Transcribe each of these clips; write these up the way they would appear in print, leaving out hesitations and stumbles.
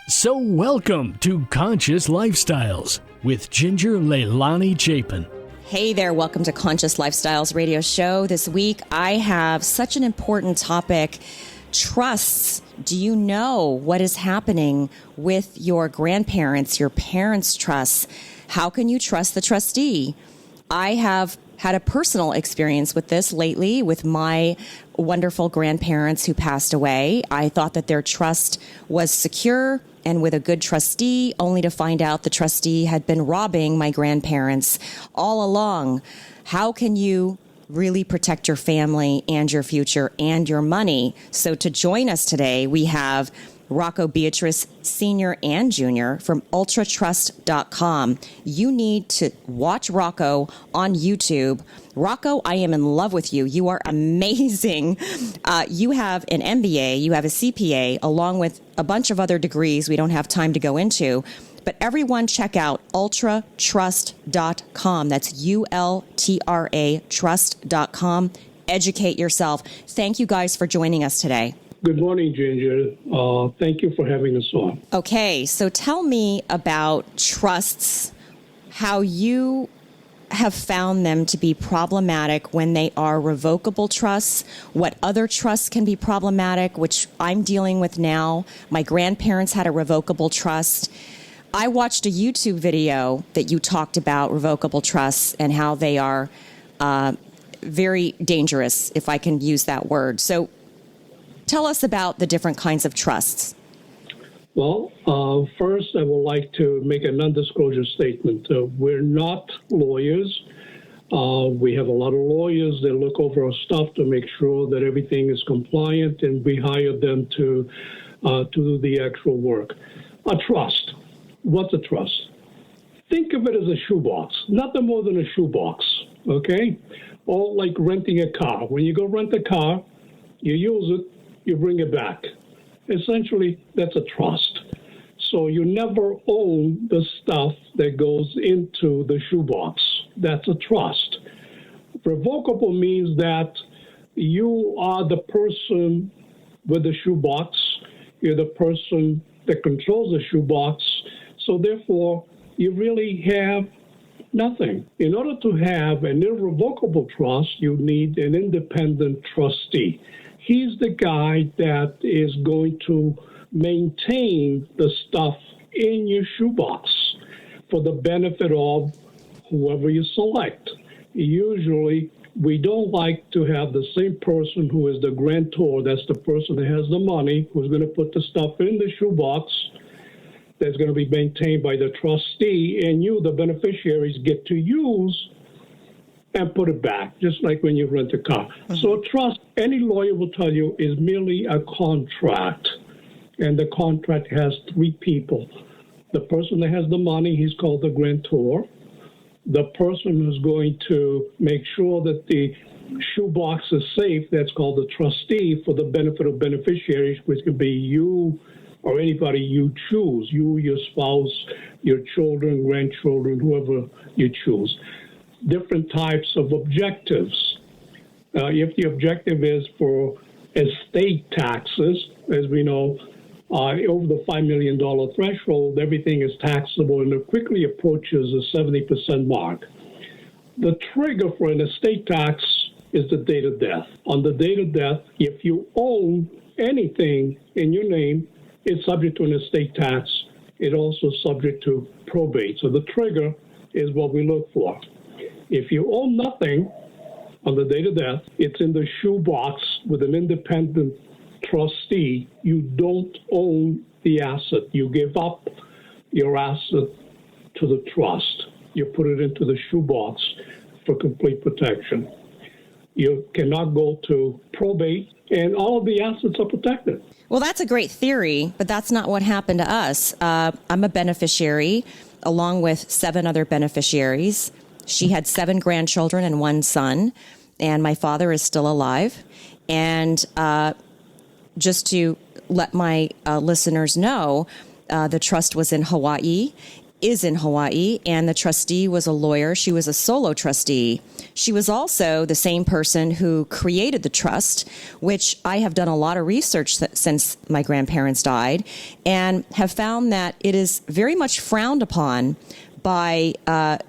So welcome to Conscious Lifestyles with Ginger Leilani Chapin. Hey there, welcome to Conscious Lifestyles radio show. This week I have such an important topic, trusts. Do you know what is happening with your grandparents, your parents' trusts? How can you trust the trustee? I have had a personal experience with this lately with my wonderful grandparents who passed away. I thought that their trust was secure and with a good trustee, only to find out the trustee had been robbing my grandparents all along. How can you really protect your family and your future and your money? So to join us today, we have Rocco Beatrice, Senior and Junior from ultratrust.com. You need to watch Rocco on YouTube. Rocco, I am in love with you. You are amazing. You have an MBA, you have a CPA, along with a bunch of other degrees we don't have time to go into. But everyone check out ultratrust.com. That's ULTRA trust.com. Educate yourself. Thank you guys for joining us today. Good morning, Ginger. Thank you for having us on. Okay, so tell me about trusts, how you have found them to be problematic when they are revocable trusts, what other trusts can be problematic, which I'm dealing with now. My grandparents had a revocable trust. I watched a YouTube video that you talked about revocable trusts and how they are very dangerous, if I can use that word. So tell us about the different kinds of trusts. Well, first, I would like to make a non-disclosure statement. We're not lawyers. We have a lot of lawyers that look over our stuff to make sure that everything is compliant, and we hire them to do the actual work. A trust. What's a trust? Think of it as a shoebox, nothing more than a shoebox, okay? Or like renting a car. When you go rent a car, you use it, you bring it back. Essentially, that's a trust. So you never own the stuff that goes into the shoebox. That's a trust. Revocable means that you are the person with the shoebox. You're the person that controls the shoebox. So therefore, you really have nothing. In order to have an irrevocable trust, you need an independent trustee. He's the guy that is going to maintain the stuff in your shoebox for the benefit of whoever you select. Usually, we don't like to have the same person who is the grantor, that's the person that has the money, who's going to put the stuff in the shoebox, that's going to be maintained by the trustee, and you, the beneficiaries, get to use and put it back, just like when you rent a car. Mm-hmm. So a trust, any lawyer will tell you, is merely a contract. And the contract has three people. The person that has the money, he's called the grantor. The person who's going to make sure that the shoebox is safe, that's called the trustee, for the benefit of beneficiaries, which could be you or anybody you choose, you, your spouse, your children, grandchildren, whoever you choose. Different types of objectives. If the objective is for estate taxes, as we know, over the $5 million threshold, everything is taxable and it quickly approaches the 70% mark. The trigger for an estate tax is the date of death. On the date of death, if you own anything in your name, it's subject to an estate tax. It's also subject to probate. So the trigger is what we look for. If you own nothing on the date of death, it's in the shoebox with an independent trustee. You don't own the asset. You give up your asset to the trust. You put it into the shoebox for complete protection. You cannot go to probate, and all of the assets are protected. Well, that's a great theory, but that's not what happened to us. I'm a beneficiary, along with 7 other beneficiaries. She had 7 grandchildren and 1 son, and my father is still alive. And just to let my listeners know, the trust was in Hawaii, is in Hawaii, and the trustee was a lawyer. She was a solo trustee. She was also the same person who created the trust, which I have done a lot of research since my grandparents died, and have found that it is very much frowned upon by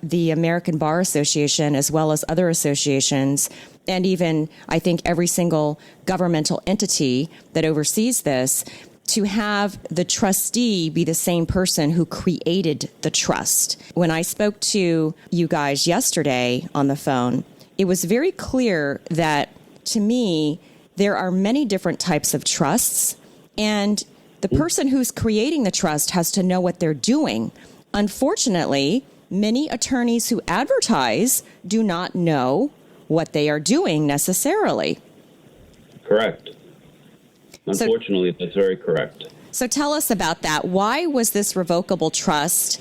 the American Bar Association, as well as other associations, and even, I think, every single governmental entity that oversees this, to have the trustee be the same person who created the trust. When I spoke to you guys yesterday on the phone, it was very clear that, to me, there are many different types of trusts, and the person who's creating the trust has to know what they're doing. Unfortunately, many attorneys who advertise do not know what they are doing necessarily. Correct. Unfortunately, that's very correct. So tell us about that. Why was this revocable trust,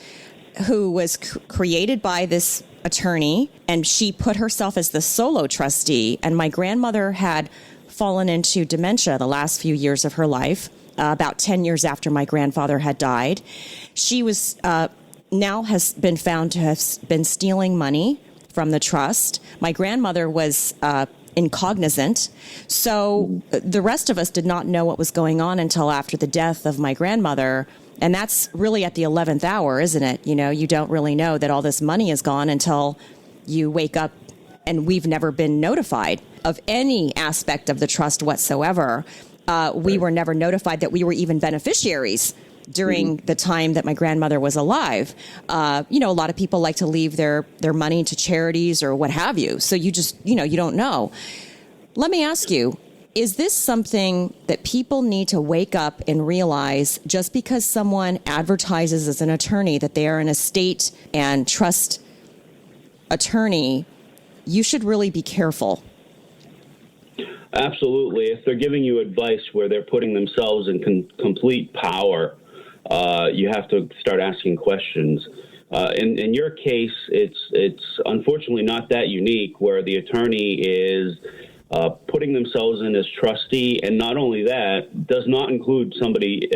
who was created by this attorney, and she put herself as the solo trustee, and my grandmother had fallen into dementia the last few years of her life, about 10 years after my grandfather had died. She was now has been found to have been stealing money from the trust. My grandmother was incognizant. So the rest of us did not know what was going on until after the death of my grandmother. And that's really at the 11th hour, isn't it? You know, you don't really know that all this money is gone until you wake up, and we've never been notified of any aspect of the trust whatsoever. We were never notified that we were even beneficiaries during the time that my grandmother was alive. A lot of people like to leave their money to charities or what have you. So you just, you don't know. Let me ask you, is this something that people need to wake up and realize, just because someone advertises as an attorney that they are an estate and trust attorney, you should really be careful? Absolutely. If they're giving you advice where they're putting themselves in complete power, you have to start asking questions. In your case, it's unfortunately not that unique, where the attorney is putting themselves in as trustee, and not only that, does not include somebody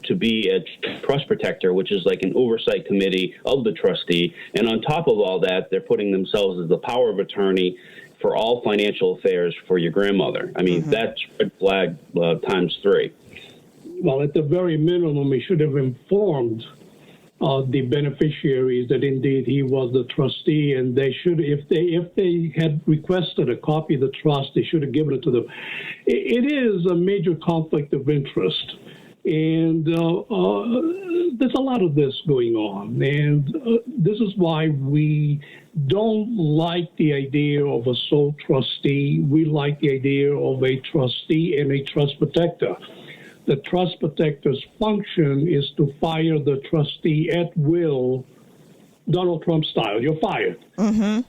to be a trust protector, which is like an oversight committee of the trustee. And on top of all that, they're putting themselves as the power of attorney for all financial affairs for your grandmother. I mean, that's red flag times 3. Well, at the very minimum, we should have informed the beneficiaries that indeed he was the trustee, and they should, if they had requested a copy of the trust, they should have given it to them. It is a major conflict of interest, and there's a lot of this going on, and this is why we don't like the idea of a sole trustee. We like the idea of a trustee and a trust protector. The trust protector's function is to fire the trustee at will, Donald Trump style. You're fired. You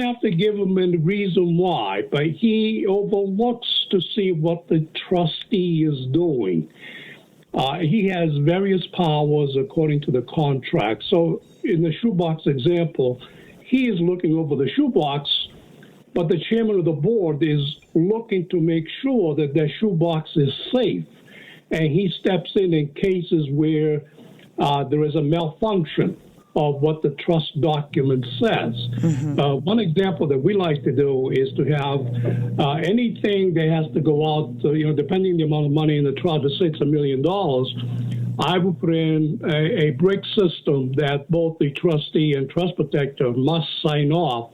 have to give him a reason why, but he overlooks to see what the trustee is doing. He has various powers according to the contract. So in the shoebox example, he is looking over the shoebox, but the chairman of the board is looking to make sure that the shoebox is safe. And he steps in cases where there is a malfunction of what the trust document says. One example that we like to do is to have anything that has to go out, depending on the amount of money in the trust, let's say it's $1 million, I will put in a brick system that both the trustee and trust protector must sign off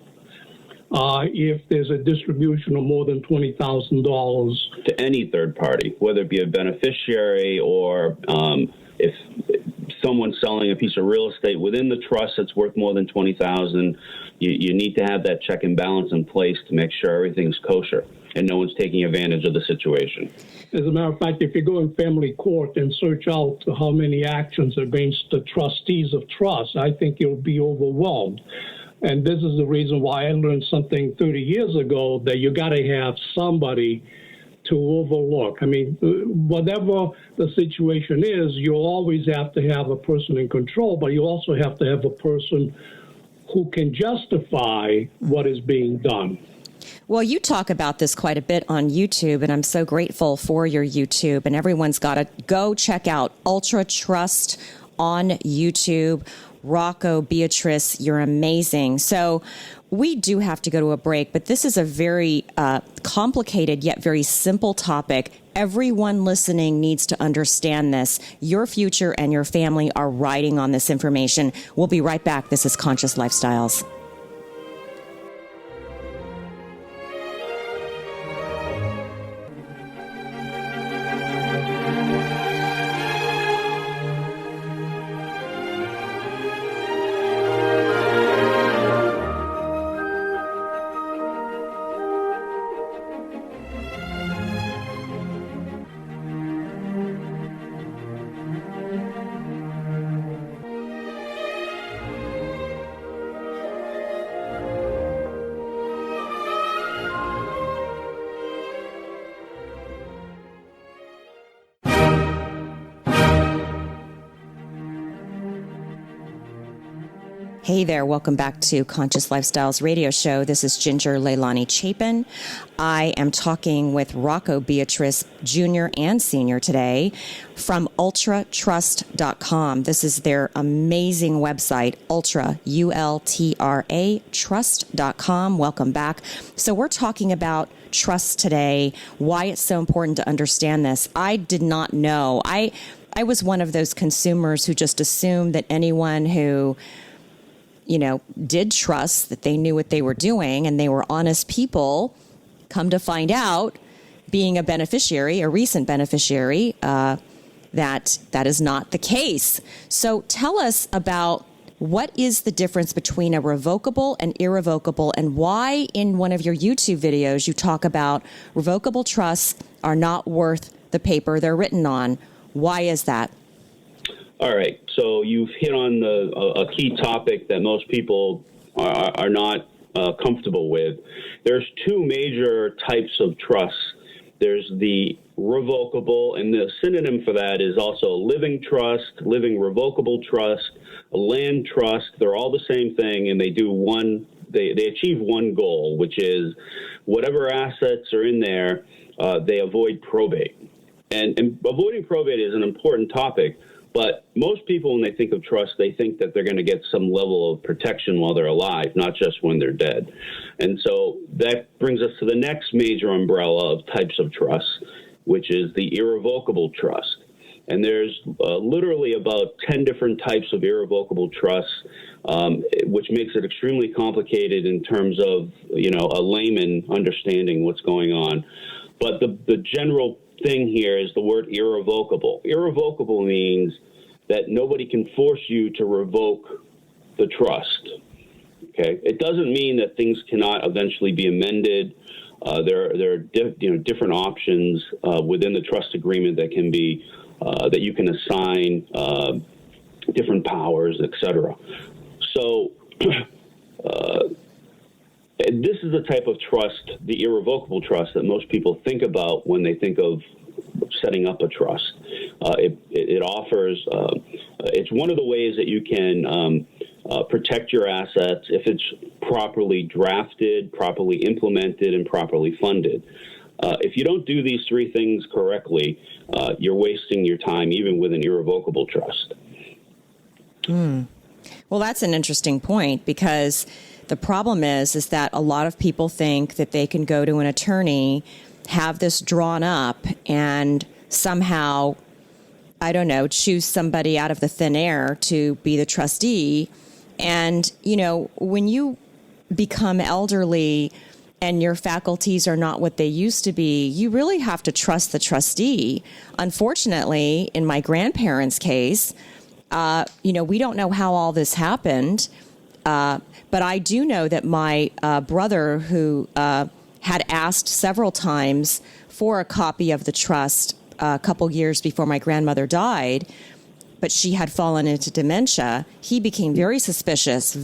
if there's a distribution of more than $20,000 to any third party, whether it be a beneficiary or if someone's selling a piece of real estate within the trust that's worth more than $20,000, you need to have that check and balance in place to make sure everything's kosher and no one's taking advantage of the situation. As a matter of fact, if you go in family court and search out how many actions against the trustees of trust, I think you'll be overwhelmed. And this is the reason why I learned something 30 years ago, that you got to have somebody to overlook. I mean, whatever the situation is, you always have to have a person in control, but you also have to have a person who can justify what is being done. Well, you talk about this quite a bit on YouTube, and I'm so grateful for your YouTube. And everyone's got to go check out Ultra Trust on YouTube. Rocco, Beatrice, you're amazing. So we do have to go to a break, but this is a very complicated yet very simple topic. Everyone listening needs to understand this. Your future and your family are riding on this information. We'll be right back. This is Conscious Lifestyles. Hey there, welcome back to Conscious Lifestyles Radio Show. This is Ginger Leilani Chapin. I am talking with Rocco Beatrice Jr. and Sr. today from ultratrust.com. This is their amazing website, Ultra, U-L-T-R-A, trust.com. Welcome back. So we're talking about trust today, why it's so important to understand this. I did not know. I was one of those consumers who just assumed that anyone who did trust, that they knew what they were doing and they were honest people. Come to find out, being a beneficiary, a recent beneficiary, that is not the case. So tell us about what is the difference between a revocable and irrevocable, and why in one of your YouTube videos you talk about revocable trusts are not worth the paper they're written on. Why is that? All right, so you've hit on a key topic that most people are not comfortable with. There's two major types of trusts. There's the revocable, and the synonym for that is also living trust, living revocable trust, a land trust. They're all the same thing, and they achieve one goal, which is whatever assets are in there, they avoid probate. And avoiding probate is an important topic. But most people, when they think of trust, they think that they're going to get some level of protection while they're alive, not just when they're dead. And so that brings us to the next major umbrella of types of trusts, which is the irrevocable trust. And there's literally about 10 different types of irrevocable trusts, which makes it extremely complicated in terms of, a layman understanding what's going on. But the general thing here is the word irrevocable. Irrevocable means that nobody can force you to revoke the trust. Okay, it doesn't mean that things cannot eventually be amended. There are different options within the trust agreement that can be that you can assign different powers, etc. So. This is the type of trust, the irrevocable trust, that most people think about when they think of setting up a trust. It offers, it's one of the ways that you can protect your assets if it's properly drafted, properly implemented, and properly funded. If you don't do these three things correctly, you're wasting your time, even with an irrevocable trust. Well, that's an interesting point, because the problem is that a lot of people think that they can go to an attorney, have this drawn up, and somehow, choose somebody out of the thin air to be the trustee. And, when you become elderly and your faculties are not what they used to be, you really have to trust the trustee. Unfortunately, in my grandparents' case, we don't know how all this happened. But I do know that my brother, who had asked several times for a copy of the trust a couple years before my grandmother died, but she had fallen into dementia, he became very suspicious,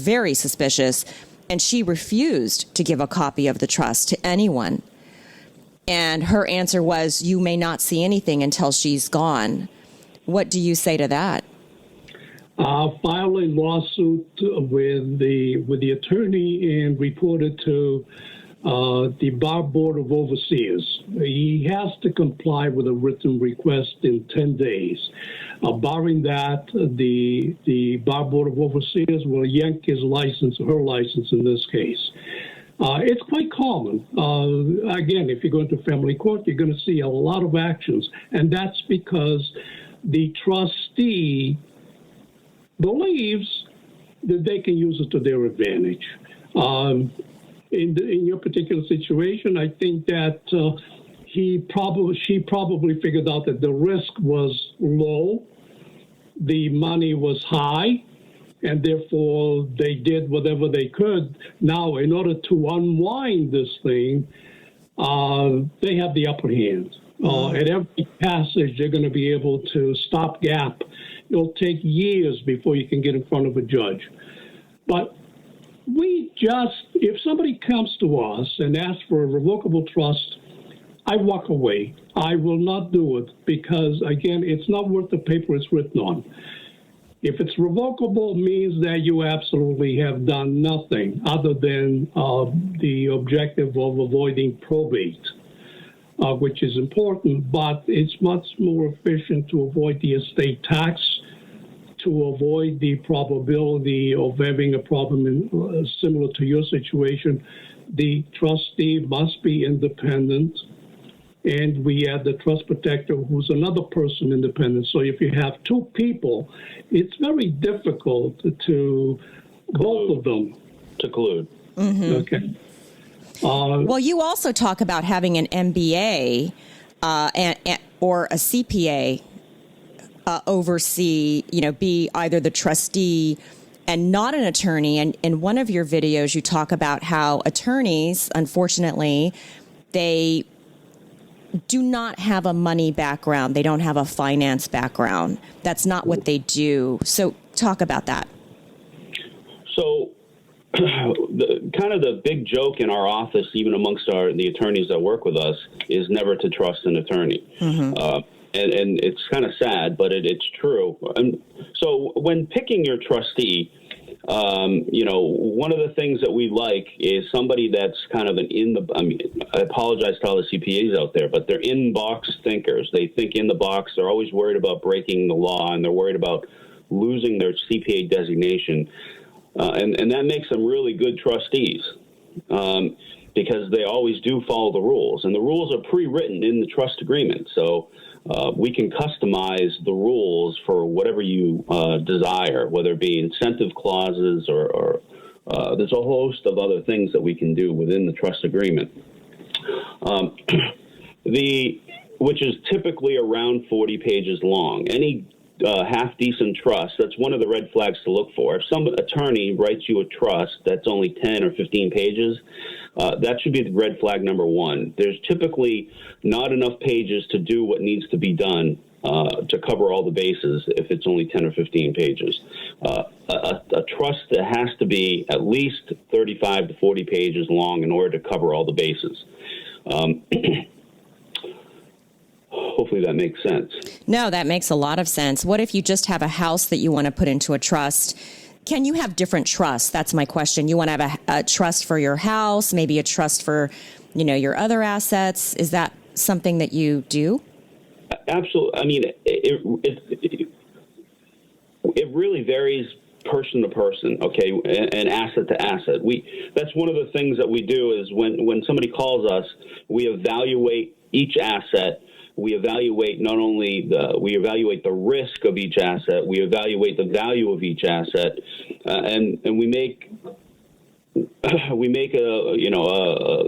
and she refused to give a copy of the trust to anyone. And her answer was, "You may not see anything until she's gone." What do you say to that? Filed a lawsuit with the attorney and reported to the Bar Board of Overseers. He has to comply with a written request in 10 days. Barring that, the Bar Board of Overseers will yank his license, her license in this case. It's quite common. Again, if you go into family court, you're going to see a lot of actions, and that's because the trustee believes that they can use it to their advantage. In your particular situation, I think that she probably figured out that the risk was low, the money was high, and therefore they did whatever they could. Now, in order to unwind this thing, they have the upper hand. At every passage, they're going to be able to stopgap. It'll take years before you can get in front of a judge. But if somebody comes to us and asks for a revocable trust, I walk away. I will not do it because, again, it's not worth the paper it's written on. If it's revocable, it means that you absolutely have done nothing other than the objective of avoiding probate, which is important, but it's much more efficient to avoid the estate tax, to avoid the probability of having a problem similar to your situation. The trustee must be independent, and we add the trust protector, who's another person independent. So if you have two people, it's very difficult to both of them to collude. Mm-hmm. Okay. Well, you also talk about having an MBA or a CPA oversee, be either the trustee and not an attorney. And in one of your videos, you talk about how attorneys, unfortunately, they do not have a money background. They don't have a finance background. That's not what they do. So talk about that. So the big joke in our office, even amongst the attorneys that work with us, is never to trust an attorney. Mm-hmm. And it's kind of sad, but it's true. And so when picking your trustee, one of the things that we like is somebody that's kind of I apologize to all the CPAs out there, but they're in-box thinkers. They think in the box. They're always worried about breaking the law, and they're worried about losing their CPA designation. And that makes them really good trustees because they always do follow the rules. And the rules are pre-written in the trust agreement. So we can customize the rules for whatever you desire, whether it be incentive clauses or there's a host of other things that we can do within the trust agreement. Which is typically around 40 pages long. Any half-decent trust, that's one of the red flags to look for. If some attorney writes you a trust that's only 10 or 15 pages, that should be the red flag number one. There's typically not enough pages to do what needs to be done to cover all the bases if it's only 10 or 15 pages. A trust that has to be at least 35 to 40 pages long in order to cover all the bases. Hopefully that makes sense. No, that makes a lot of sense. What if you just have a house that you want to put into a trust? Can you have different trusts? That's my question. You want to have a trust for your house, maybe a trust for, your other assets. Is that something that you do? Absolutely. I mean, it really varies person to person, okay, and asset to asset. That's one of the things that we do is when somebody calls us, we evaluate each asset. We evaluate we evaluate the risk of each asset. We evaluate the value of each asset, and we make a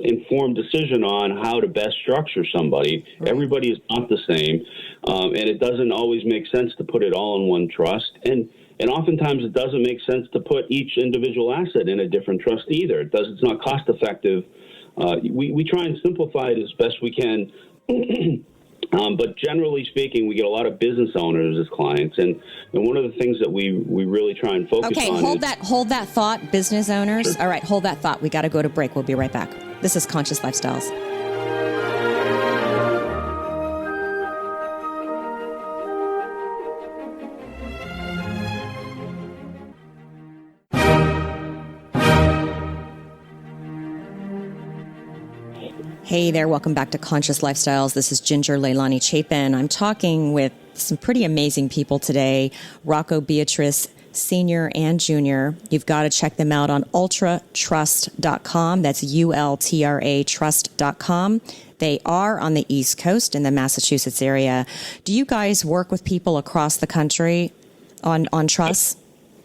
informed decision on how to best structure somebody. Right. Everybody is not the same, and it doesn't always make sense to put it all in one trust. And oftentimes it doesn't make sense to put each individual asset in a different trust either. It's not cost effective. We try and simplify it as best we can. But generally speaking, we get a lot of business owners as clients, and one of the things that we really try and focus on. Okay, hold that thought, business owners. Sure. All right, hold that thought. We got to go to break. We'll be right back. This is Conscious Lifestyles. Hey there, welcome back to Conscious Lifestyles. This is Ginger Leilani Chapin. I'm talking with some pretty amazing people today. Rocco Beatrice, Senior and Junior. You've got to check them out on ultratrust.com. That's ULTRA trust.com. They are on the East Coast in the Massachusetts area. Do you guys work with people across the country on trusts?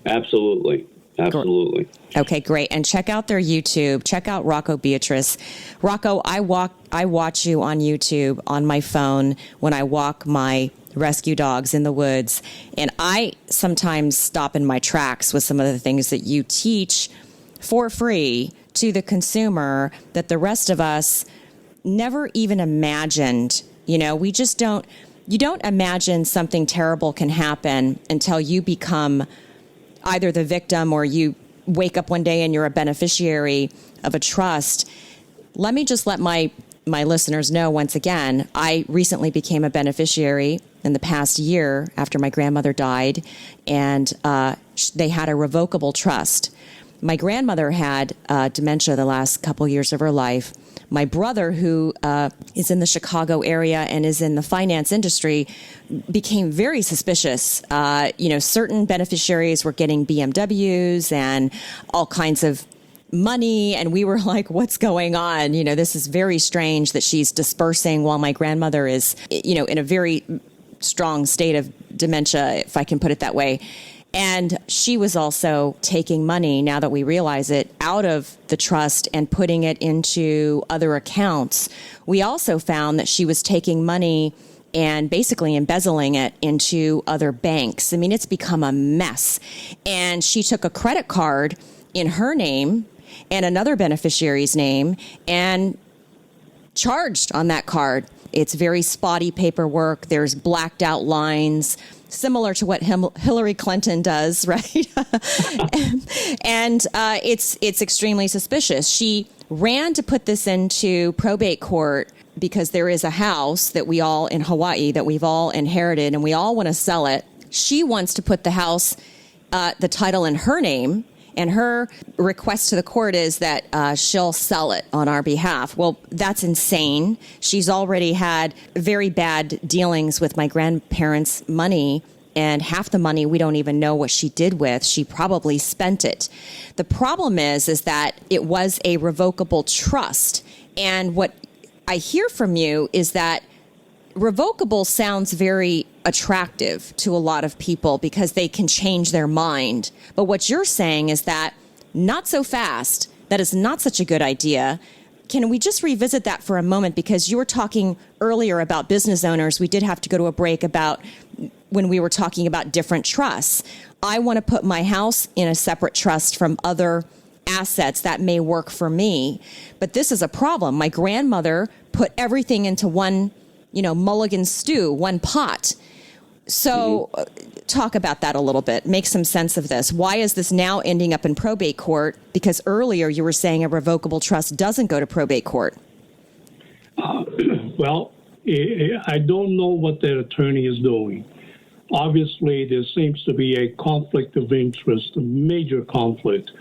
Absolutely. Absolutely. Okay, great. And check out their YouTube. Check out Rocco Beatrice. Rocco, I watch you on YouTube on my phone when I walk my rescue dogs in the woods. And I sometimes stop in my tracks with some of the things that you teach for free to the consumer that the rest of us never even imagined. You know, you don't imagine something terrible can happen until you become either the victim or you wake up one day and you're a beneficiary of a trust. Let me just let my listeners know once again, I recently became a beneficiary in the past year after my grandmother died, and they had a revocable trust. My grandmother had dementia the last couple years of her life. My brother, who is in the Chicago area and is in the finance industry, became very suspicious. Certain beneficiaries were getting BMWs and all kinds of money, and we were like, what's going on? You know, this is very strange that she's dispersing while my grandmother is, in a very strong state of dementia, if I can put it that way. And she was also taking money, now that we realize it, out of the trust and putting it into other accounts. We also found that she was taking money and basically embezzling it into other banks. I mean, it's become a mess. And she took a credit card in her name and another beneficiary's name and charged on that card. It's very spotty paperwork. There's blacked out lines, similar to what Hillary Clinton does, right? and it's extremely suspicious. She ran to put this into probate court because there is a house that we all in Hawaii that we've all inherited and we all want to sell it. She wants to put the house, the title in her name. And her request to the court is that she'll sell it on our behalf. Well, that's insane. She's already had very bad dealings with my grandparents' money, and half the money we don't even know what she did with. She probably spent it. The problem is that it was a revocable trust. And what I hear from you is that revocable sounds very attractive to a lot of people because they can change their mind. But what you're saying is that not so fast. That is not such a good idea. Can we just revisit that for a moment? Because you were talking earlier about business owners. We did have to go to a break about when we were talking about different trusts. I want to put my house in a separate trust from other assets that may work for me. But this is a problem. My grandmother put everything into one mulligan stew, one pot. So talk about that a little bit. Make some sense of this. Why is this now ending up in probate court? Because earlier you were saying a revocable trust doesn't go to probate court. Well, I don't know what that attorney is doing. Obviously, there seems to be a conflict of interest, a major conflict.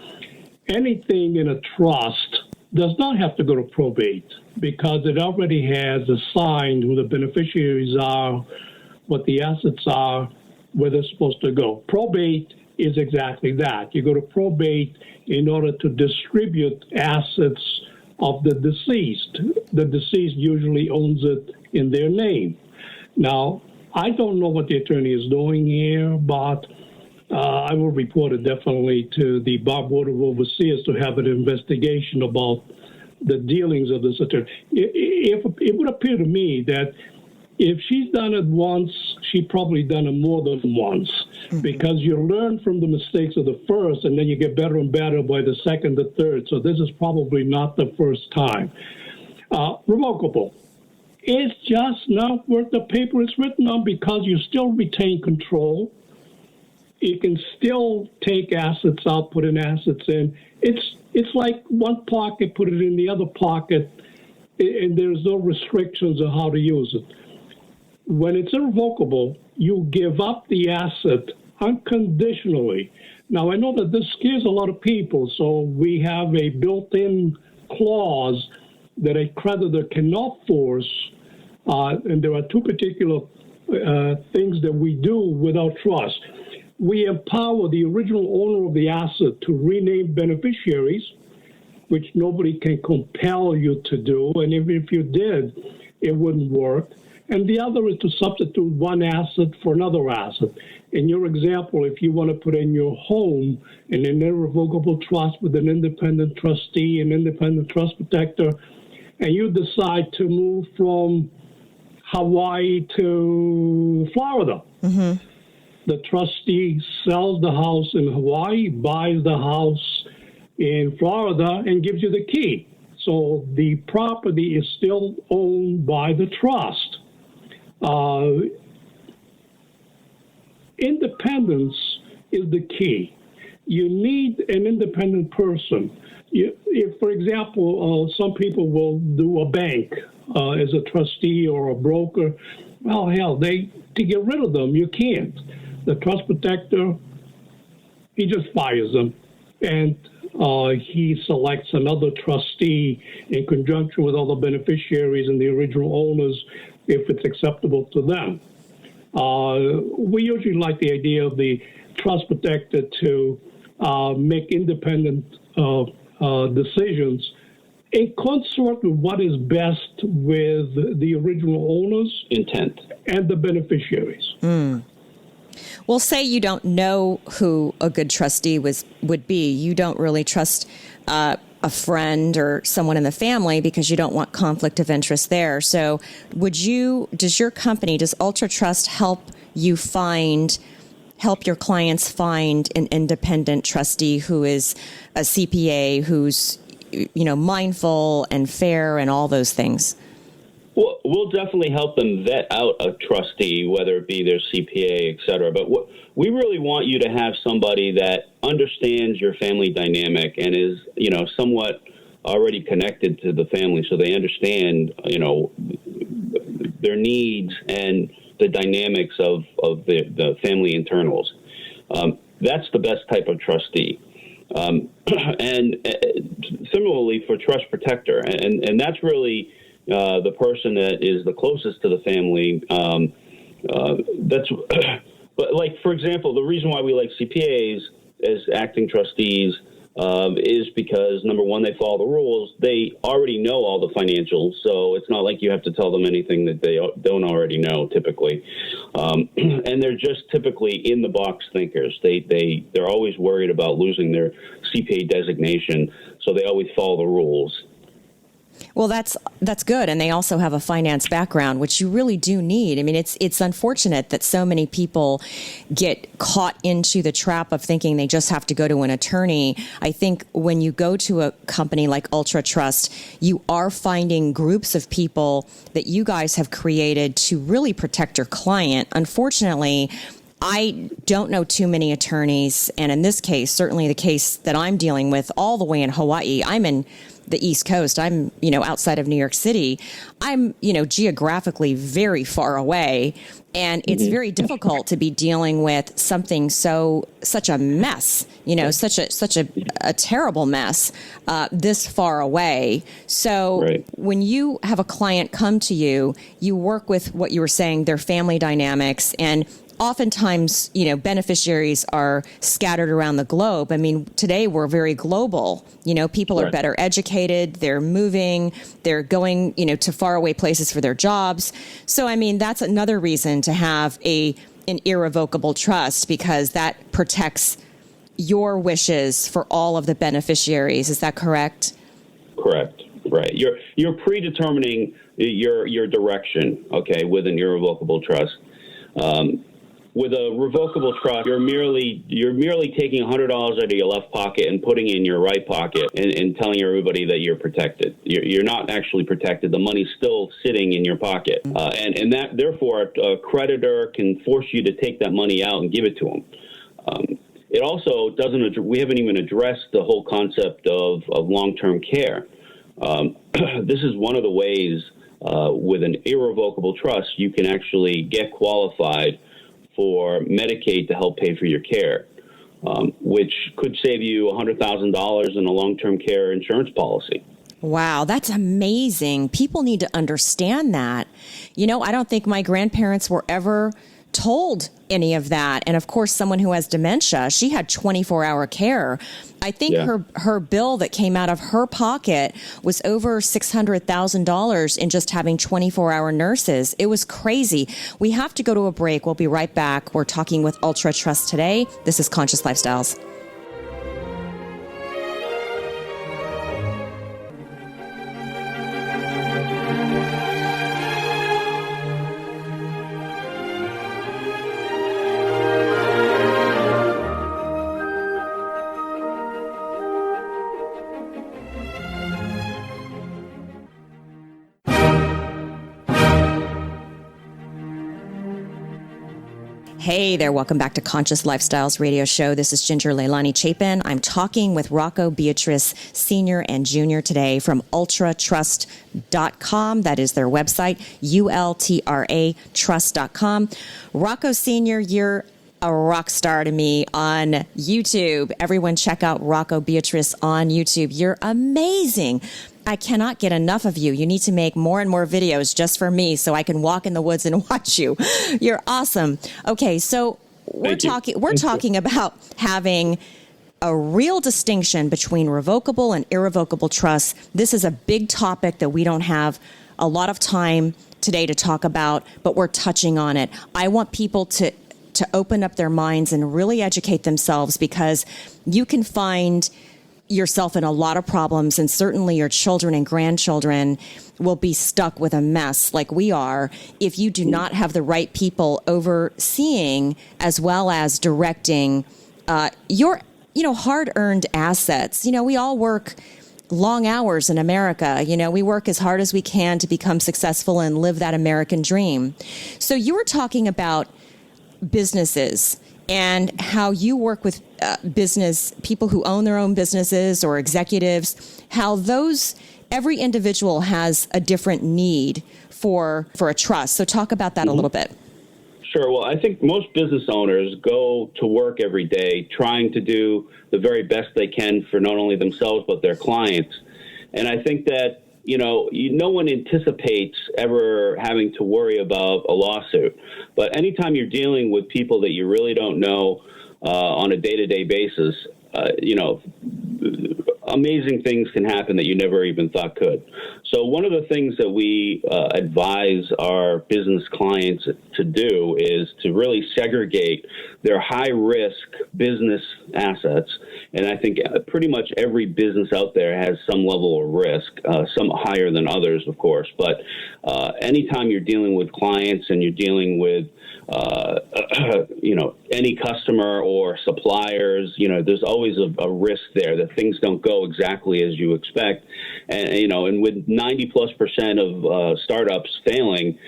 Anything in a trust does not have to go to probate because it already has assigned who the beneficiaries are, what the assets are, where they're supposed to go. Probate is exactly that. You go to probate in order to distribute assets of the deceased. The deceased usually owns it in their name. Now, I don't know what the attorney is doing here, but I will report it definitely to the Bar Board of Overseers to have an investigation about the dealings of this attorney. It would appear to me that if she's done it once, she probably done it more than once, because you learn from the mistakes of the first, and then you get better and better by the second, the third. So this is probably not the first time. Revocable. It's just not worth the paper it's written on because you still retain control. You can still take assets out, put in assets in. It's like one pocket, put it in the other pocket, and there's no restrictions on how to use it. When it's irrevocable, you give up the asset unconditionally. Now, I know that this scares a lot of people, so we have a built-in clause that a creditor cannot force, and there are two particular things that we do with our trust. We empower the original owner of the asset to rename beneficiaries, which nobody can compel you to do, and even if you did, it wouldn't work. And the other is to substitute one asset for another asset. In your example, if you want to put in your home in an irrevocable trust with an independent trustee, an independent trust protector, and you decide to move from Hawaii to Florida, the trustee sells the house in Hawaii, buys the house in Florida, and gives you the key. So the property is still owned by the trust. Independence is the key. You need an independent person. If, for example, some people will do a bank as a trustee or a broker, well, hell, to get rid of them, you can't. The trust protector, he just fires them, and he selects another trustee in conjunction with all the beneficiaries and the original owners if it's acceptable to them. We usually like the idea of the trust protector to make independent decisions in consort with what is best with the original owners' intent and the beneficiaries. Well, say you don't know who a good trustee would be. You don't really trust a friend or someone in the family because you don't want conflict of interest there. So does your company, does Ultra Trust help your clients find an independent trustee who is a CPA, who's, mindful and fair and all those things? Well, we'll definitely help them vet out a trustee, whether it be their CPA, et cetera. But we really want you to have somebody that understands your family dynamic and is, somewhat already connected to the family, so they understand, their needs and the dynamics of the family internals. That's the best type of trustee. And similarly for trust protector, and that's really the person that is the closest to the family. But like, for example, the reason why we like CPAs as acting trustees is because, number one, they follow the rules. They already know all the financials, so it's not like you have to tell them anything that they don't already know, typically. And they're just typically in-the-box thinkers. They're always worried about losing their CPA designation, so they always follow the rules. Well, that's good. And they also have a finance background, which you really do need. I mean, it's unfortunate that so many people get caught into the trap of thinking they just have to go to an attorney. I think when you go to a company like Ultra Trust, you are finding groups of people that you guys have created to really protect your client. Unfortunately, I don't know too many attorneys. And in this case, certainly the case that I'm dealing with all the way in Hawaii, I'm in the East Coast. I'm, outside of New York City. I'm, geographically very far away. And it's very difficult to be dealing with such a mess, such a terrible mess this far away. So when you have a client come to you, you work with what you were saying, their family dynamics, and oftentimes, beneficiaries are scattered around the globe. I mean, today we're very global. People are better educated. They're moving. They're going, to faraway places for their jobs. So, I mean, that's another reason to have an irrevocable trust, because that protects your wishes for all of the beneficiaries. Is that correct? Correct. Right. You're predetermining your direction, okay, with an irrevocable trust. With a revocable trust, you're merely taking $100 out of your left pocket and putting it in your right pocket and telling everybody that you're protected. You're not actually protected. The money's still sitting in your pocket. And that, therefore, a creditor can force you to take that money out and give it to them. It also we haven't even addressed the whole concept of long-term care. This is one of the ways with an irrevocable trust, you can actually get qualified for Medicaid to help pay for your care, which could save you $100,000 in a long-term care insurance policy. Wow, that's amazing. People need to understand that. I don't think my grandparents were ever told any of that. And of course, someone who has dementia, she had 24-hour care. I think her bill that came out of her pocket was over $600,000 in just having 24-hour nurses. It was crazy. We have to go to a break. We'll be right back. We're talking with Ultra Trust today. This is Conscious Lifestyles. Hey there, welcome back to Conscious Lifestyles Radio Show. This is Ginger Leilani Chapin. I'm talking with Rocco Beatrice Sr. and Jr. today from ultratrust.com. That is their website, ULTRA trust.com. Rocco Sr., you're a rock star to me on YouTube. Everyone check out Rocco Beatrice on YouTube. You're amazing. I cannot get enough of you. You need to make more and more videos just for me so I can walk in the woods and watch you. You're awesome. Okay, so we're talking about having a real distinction between revocable and irrevocable trusts. This is a big topic that we don't have a lot of time today to talk about, but we're touching on it. I want people to open up their minds and really educate themselves, because you can find yourself in a lot of problems, and certainly your children and grandchildren will be stuck with a mess like we are if you do not have the right people overseeing as well as directing your hard-earned assets. We all work long hours in America. We work as hard as we can to become successful and live that American dream. So you were talking about businesses and how you work with business people who own their own businesses or executives, how every individual has a different need for a trust. So talk about that a little bit. Sure. Well, I think most business owners go to work every day trying to do the very best they can for not only themselves, but their clients. And I think that no one anticipates ever having to worry about a lawsuit. But anytime you're dealing with people that you really don't know on a day-to-day basis, amazing things can happen that you never even thought could. So one of the things that we advise our business clients to do is to really segregate their high-risk business assets. And I think pretty much every business out there has some level of risk, some higher than others, of course. But anytime you're dealing with clients and you're dealing with any customer or suppliers, there's always a risk there that things don't go exactly as you expect. And with 90+% of startups failing,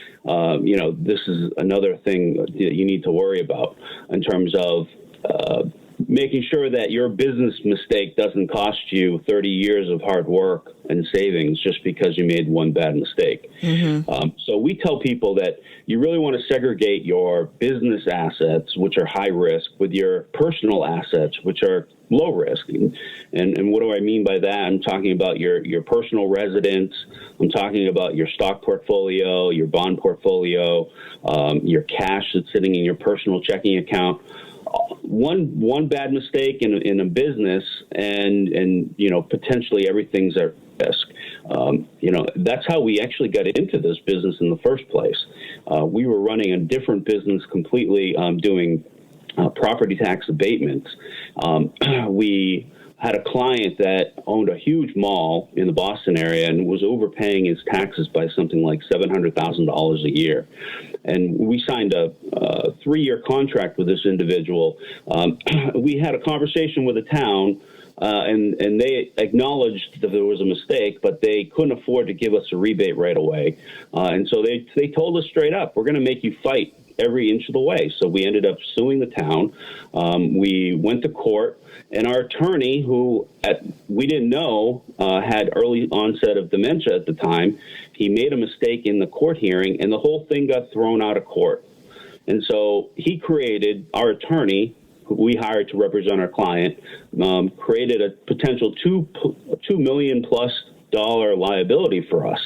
this is another thing that you need to worry about in terms of making sure that your business mistake doesn't cost you 30 years of hard work and savings just because you made one bad mistake. Mm-hmm. So we tell people that you really want to segregate your business assets, which are high risk, with your personal assets, which are low risk. And what do I mean by that? I'm talking about your personal residence. I'm talking about your stock portfolio, your bond portfolio, your cash that's sitting in your personal checking account. One bad mistake in a business and potentially everything's at risk. That's how we actually got into this business in the first place. We were running a different business completely, doing property tax abatements. We had a client that owned a huge mall in the Boston area and was overpaying his taxes by something like $700,000 a year. And we signed a 3-year contract with this individual. We had a conversation with the town, and they acknowledged that there was a mistake, but they couldn't afford to give us a rebate right away. And so they told us straight up, we're going to make you fight every inch of the way. So we ended up suing the town. We went to court, and our attorney, who we didn't know had early onset of dementia at the time, he made a mistake in the court hearing, and the whole thing got thrown out of court. And so our attorney, who we hired to represent our client, created a potential $2 million plus dollar liability for us.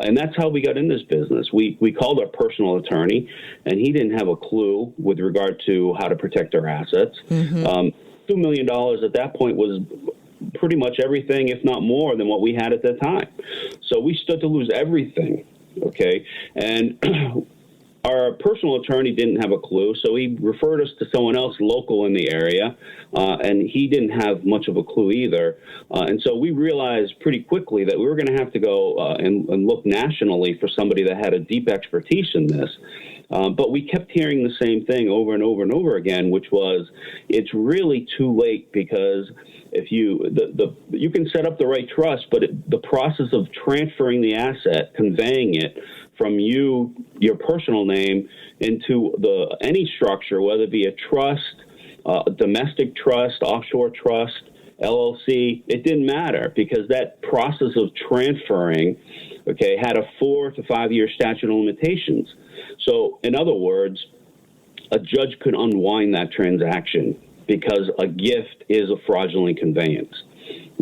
And that's how we got in this business. We called our personal attorney, and he didn't have a clue with regard to how to protect our assets. $2 million at that point was pretty much everything, if not more, than what we had at that time. So we stood to lose everything, okay? And our personal attorney didn't have a clue, so he referred us to someone else local in the area, and he didn't have much of a clue either. And so we realized pretty quickly that we were going to have to go and look nationally for somebody that had a deep expertise in this. But we kept hearing the same thing over and over and over again, which was it's really too late, because if you can set up the right trust, but the process of transferring the asset, conveying it from your personal name into any structure, whether it be a trust, domestic trust, offshore trust, LLC, it didn't matter, because that process of transferring, okay, had a 4 to 5 year statute of limitations. So, in other words, a judge could unwind that transaction because a gift is a fraudulent conveyance.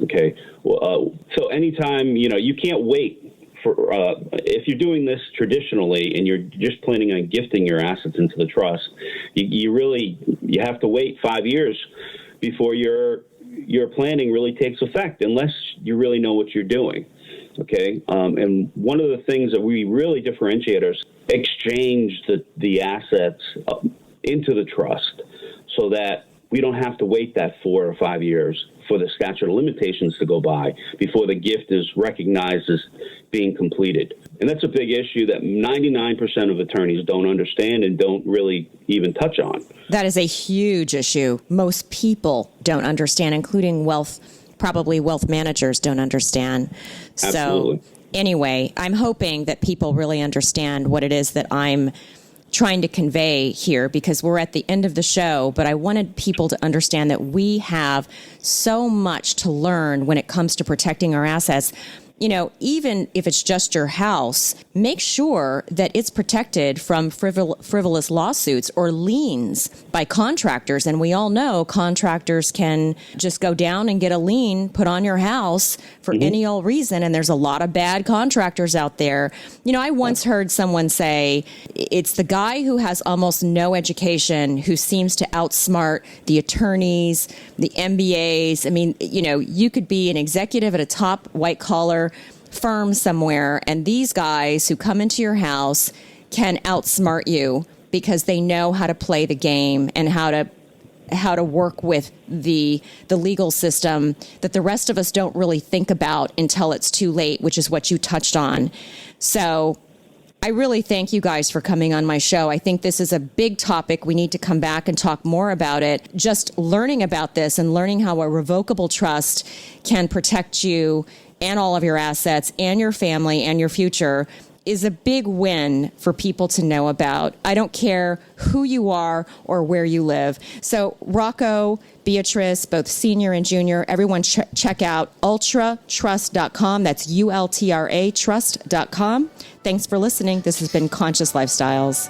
Okay, so anytime, you can't wait for if you're doing this traditionally and you're just planning on gifting your assets into the trust, you have to wait 5 years before your planning really takes effect, unless you really know what you're doing. Okay, and one of the things that we really differentiate is exchange the assets into the trust, so that we don't have to wait that 4 or 5 years for the statute of limitations to go by before the gift is recognized as being completed. And that's a big issue that 99% of attorneys don't understand and don't really even touch on. That is a huge issue. Most people don't understand, including probably wealth managers don't understand. Absolutely. So anyway, I'm hoping that people really understand what it is that I'm trying to convey here, because we're at the end of the show, but I wanted people to understand that we have so much to learn when it comes to protecting our assets. Even if it's just your house, make sure that it's protected from frivolous lawsuits or liens by contractors. And we all know contractors can just go down and get a lien put on your house for any old reason. And there's a lot of bad contractors out there. I once heard someone say it's the guy who has almost no education who seems to outsmart the attorneys, the MBAs. I mean, you could be an executive at a top white collar firm somewhere, and these guys who come into your house can outsmart you because they know how to play the game and how to work with the legal system that the rest of us don't really think about until it's too late, which is what you touched on. So I really thank you guys for coming on my show. I think this is a big topic. We need to come back and talk more about it. Just learning about this and learning how a revocable trust can protect you and all of your assets and your family and your future is a big win for people to know about. I don't care who you are or where you live. So Rocco, Beatrice, both senior and junior, everyone check out ultratrust.com. That's ULTRA trust.com. Thanks for listening. This has been Conscious Lifestyles.